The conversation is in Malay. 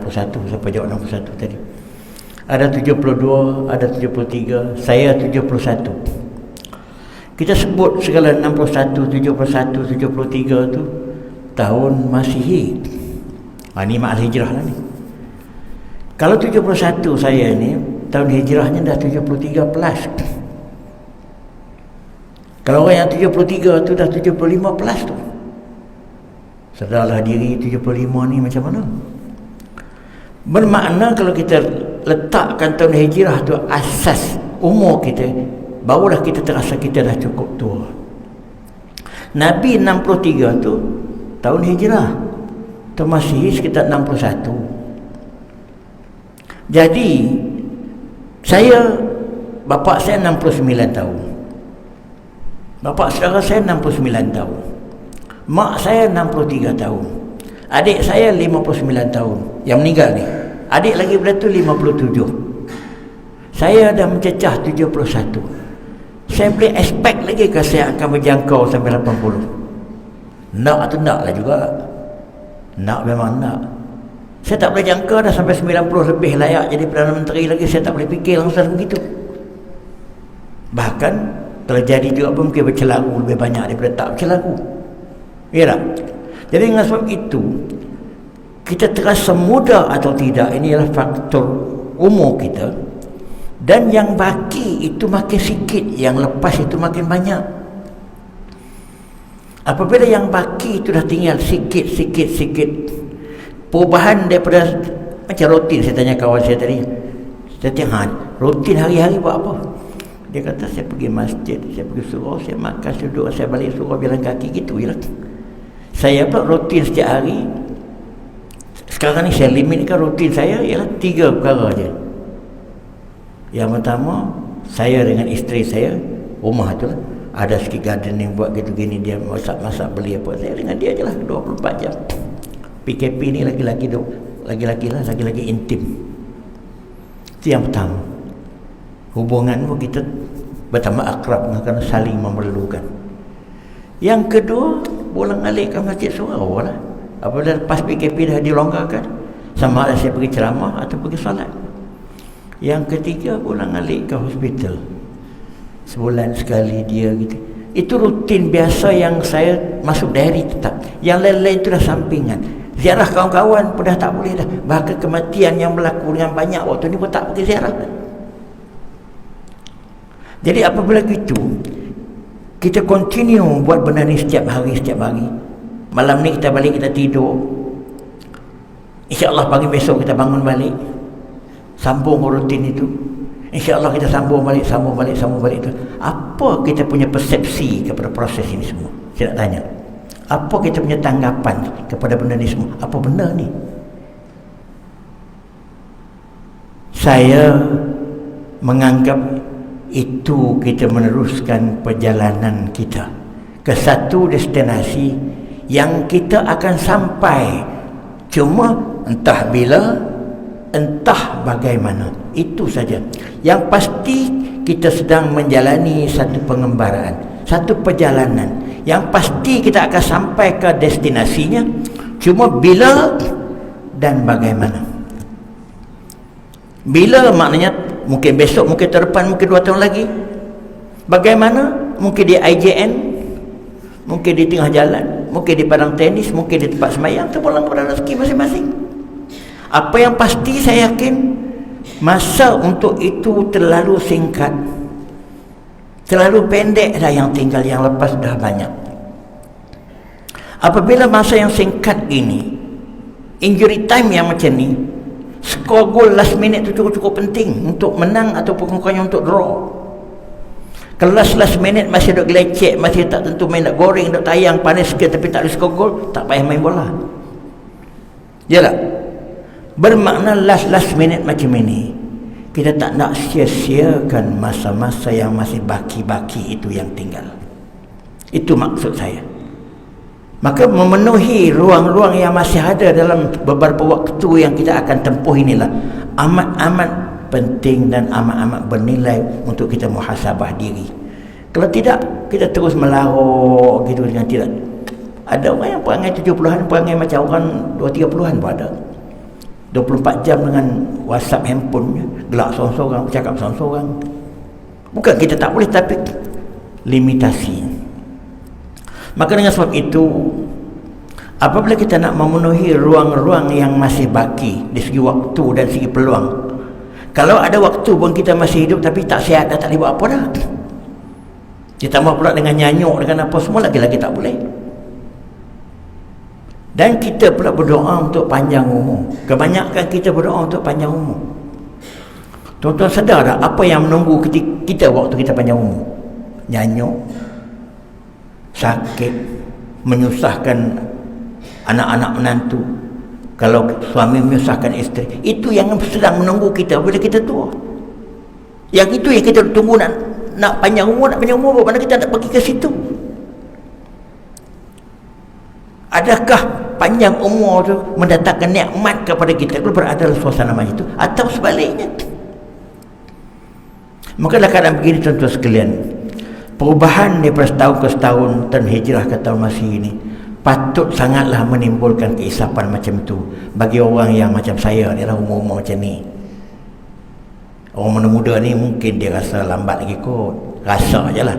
61. Siapa jawab 61 tadi? Ada 72, ada 73, saya 71. Kita sebut segala 61, 71, 73 tu tahun Masihi. Ini mak hijrah lah ni. Kalau 71 saya ni, tahun hijrahnya dah 73 plus. Kalau orang yang 73 tu dah 75 plus tu. Sedarlah diri 75 ni macam mana? Bermakna kalau kita letakkan tahun hijrah tu asas umur kita, barulah kita terasa kita dah cukup tua. Nabi 63 tu tahun hijrah, tahun Masihi sekitar 61. Jadi bapak saya 69 tahun, bapak saudara saya 69 tahun, mak saya 63 tahun, adik saya 59 tahun yang meninggal ni, adik lagi pada tu 57. Saya dah mencecah 71. Saya boleh expect lagi ke saya akan berjangkau sampai 80? Nak atau nak lah juga. Nak memang nak. Saya tak boleh jangka dah sampai 90 lebih layak jadi Perdana Menteri lagi. Saya tak boleh fikir langsung begitu. Bahkan terjadi juga pun mungkin bercelaru lebih banyak daripada tak bercelaru. Ya tak? Jadi dengan sebab itu, kita terasa muda atau tidak, ini adalah faktor umur kita. Dan yang baki itu makin sikit, yang lepas itu makin banyak. Apabila yang baki itu dah tinggal sikit, perubahan daripada macam rutin. Saya tanya kawan saya tadi, saya tanya, rutin hari-hari buat apa? Dia kata, saya pergi masjid, saya pergi surau, saya makan, saya duduk, saya balik surau jalan kaki, gitu je lah. Saya pula rutin setiap hari. Sekarang ni saya limitkan rutin saya ialah 3 perkara je. Yang pertama, saya dengan isteri saya, rumah tu lah, ada sikit gardening buat gitu gini, dia masak-masak beli apa, saya dengan dia je lah 24 jam. PKP ni lagi-lagi intim. Itu yang pertama. Hubungan pun kita bertambah akrab kerana saling memerlukan. Yang kedua, bolak-balik ke masjid surau lah. Apabila lepas PKP dah dilonggarkan, sama ada saya pergi ceramah atau pergi solat. Yang ketiga, bolak-balik ke hospital. Sebulan sekali dia gitu. Itu rutin biasa yang saya masuk diary tetap. Yang lain-lain itu dah sampingan. Ziarah kawan-kawan pun dah tak boleh dah. Bahkan kematian yang berlaku dengan banyak waktu ni pun tak pergi ziarah. Jadi apabila gitu, kita continue buat benda ni setiap hari. Malam ni kita balik, kita tidur, InsyaAllah pagi besok kita bangun balik, sambung rutin itu. InsyaAllah kita sambung balik itu. Apa kita punya persepsi kepada proses ini semua? Saya nak tanya, apa kita punya tanggapan kepada benda ni semua? Apa benda ni? Saya menganggap itu kita meneruskan perjalanan kita ke satu destinasi yang kita akan sampai, cuma entah bila, entah bagaimana. Itu saja. Yang pasti kita sedang menjalani satu pengembaraan, satu perjalanan. Yang pasti kita akan sampai ke destinasinya, cuma bila dan bagaimana. Bila maknanya mungkin besok, mungkin tahun depan, mungkin 2 tahun lagi. Bagaimana? Mungkin di IJN, mungkin di tengah jalan, mungkin di padang tenis, mungkin di tempat semayang, terpulang pada rezeki masing-masing. Apa yang pasti saya yakin, masa untuk itu terlalu singkat, terlalu pendek dah yang tinggal, yang lepas dah banyak. Apabila masa yang singkat ini, injury time yang macam ni, skor gol last minute tu cukup penting untuk menang ataupun bukannya untuk draw. Kalau last minute masih duk gelecek, masih tak tentu, main nak goreng, duk tayang panas sikit tapi tak boleh skor gol, tak payah main bola. Yalah. Bermakna last minute macam ini, kita tak nak sia-siakan masa-masa yang masih baki-baki itu yang tinggal. Itu maksud saya. Maka memenuhi ruang-ruang yang masih ada dalam beberapa waktu yang kita akan tempuh inilah amat-amat penting dan amat-amat bernilai untuk kita muhasabah diri. Kalau tidak, kita terus melarut gitu dengan tidak. Ada orang yang perangai 70-an, perangai macam orang 20-30-an pun ada. 24 jam dengan WhatsApp handphone, gelak seorang-seorang, bercakap seorang-seorang. Bukan kita tak boleh, tapi limitasi. Maka dengan sebab itu, apabila kita nak memenuhi ruang-ruang yang masih baki dari segi waktu dan segi peluang, kalau ada waktu pun kita masih hidup tapi tak sihat, dah tak boleh buat apa dah. Ditambah pula dengan nyanyuk, dengan apa semua, lagi-lagi tak boleh. Dan kita pula berdoa untuk panjang umur. Kebanyakan kita berdoa untuk panjang umur. Tuan-tuan sedar tak apa yang menunggu kita waktu kita panjang umur? Nyanyuk, sakit, menyusahkan anak-anak menantu, kalau suami menyusahkan isteri. Itu yang sedang menunggu kita bila kita tua. Yang itu yang kita tunggu, nak panjang umur, mana kita nak pergi ke situ. Adakah panjang umur tu mendatangkan nikmat kepada kita kalau berada dalam suasana macam itu, atau sebaliknya? Maka dalam keadaan begini, tuan-tuan sekalian, perubahan daripada setahun ke setahun dan hijrah ke tahun masih ini patut sangatlah menimbulkan keisapan macam itu bagi orang yang macam saya ni, umur-umur macam ni. Orang muda-muda ni mungkin dia rasa lambat lagi kot, rasa je lah.